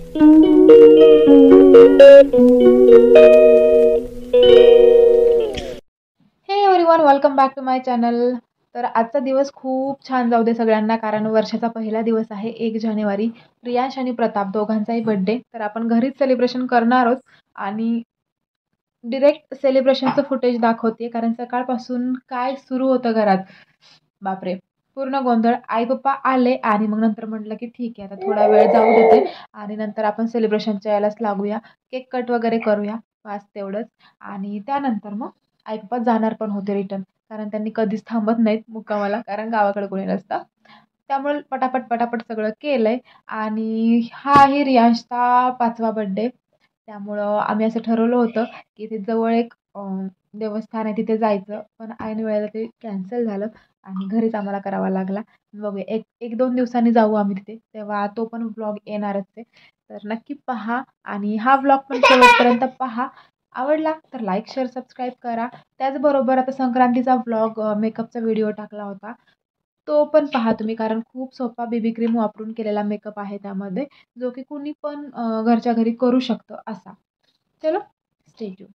हे everyone, welcome back to my channel. तर आजचा दिवस खूप छान जाऊ दे सगळ्यांना, कारण वर्षाचा पहिला दिवस आहे 1 जानेवारी. प्रियांश आणि प्रताप दोघांचाही बड्डे. तर आपण घरीच सेलिब्रेशन करणार आहोत आणि डिरेक्ट सेलिब्रेशनचं फुटेज दाखवते, कारण सकाळपासून काय सुरू होतं घरात. बापरे, पूर्ण गोंधळ. आई पप्पा आले आणि मग नंतर म्हटलं की ठीक आहे, आता थोडा वेळ जाऊ देते आणि नंतर आपण सेलिब्रेशनच्या यायलाच लागूया. केक कट वगैरे करूया, बस तेवढंच. आणि त्यानंतर मग आई पप्पा जाणार पण होते रिटर्न, कारण त्यांनी कधीच थांबत नाहीत मुक्कामाला, कारण गावाकडे कोणी नसतं. त्यामुळे पटापट पटापट सगळं केलंय. आणि हा आहे रियांशचा 5वा बड्डे. त्यामुळं आम्ही असं ठरवलं होतं की इथे जवळ एक देवस्थान आहे, तिथे जायचं. पण ऐन वेळेला ते कॅन्सल झालं आणि घरीच आम्हाला करावा लागला. बघूया, एक एक 2 दिवसांनी जाऊ आम्ही तिथे, तेव्हा तो पण व्लॉग येणारच आहे. तर नक्की पहा आणि हा व्लॉग पण शेवटपर्यंत पहा. आवडला तर लाईक, शेअर, सबस्क्राईब करा. त्याचबरोबर आता संक्रांतीचा व्लॉग, मेकअपचा व्हिडिओ टाकला होता, तो पण पहा तुम्ही, कारण खूप सोपा बेबी क्रीम वापरून केलेला मेकअप आहे त्यामध्ये, जो की कुणी पण घरच्या घरी करू शकतं असा. चलो, स्टे ट्यून.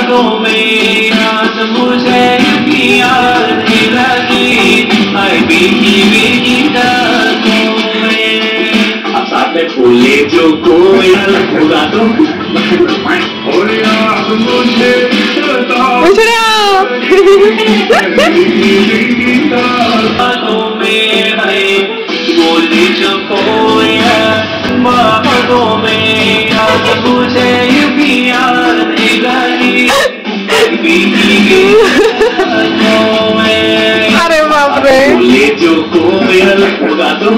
बातों में आज मुझे भी आने लगी, हाय बीती बीती रातों में। अब साथ में फूले जो कोयल होगा तो और याद मुझे बातों में है बोले जो कोयल, बातों में आज मुझे भी आने लगी, अरे बाप रे, बोले जो कोयल होगा तो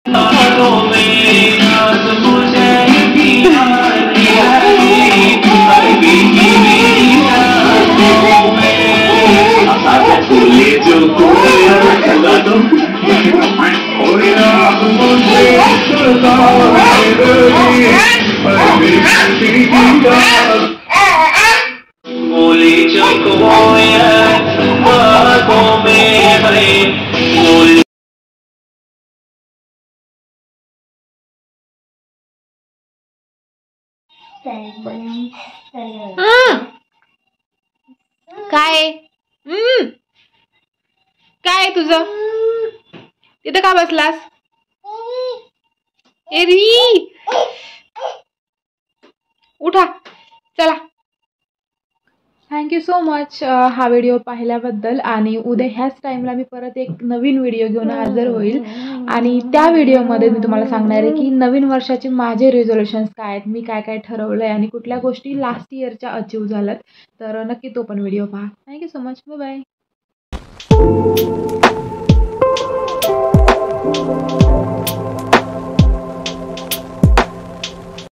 बातों में आज मुझे भी आने लगी, बोले जो कोयल होगा तो बोले जो कोयल बातों में है बोले। काय काय तुझं इथं का बसलास? एरी उठा चला. थँक्यू सो मच हा व्हिडिओ पाहिल्याबद्दल. आणि उद्या ह्याच टाईमला मी परत एक नवीन व्हिडिओ घेऊन हजर होईल. आणि त्या व्हिडिओमध्ये मी तुम्हाला सांगणार आहे की नवीन वर्षाचे माझे रेझोल्युशन्स काय आहेत, मी काय काय ठरवलं आहे आणि कुठल्या गोष्टी लास्ट इयरच्या अचीव झाल्यात. तर नक्की तो पण व्हिडिओ पहा. Thank you so much. Bye bye.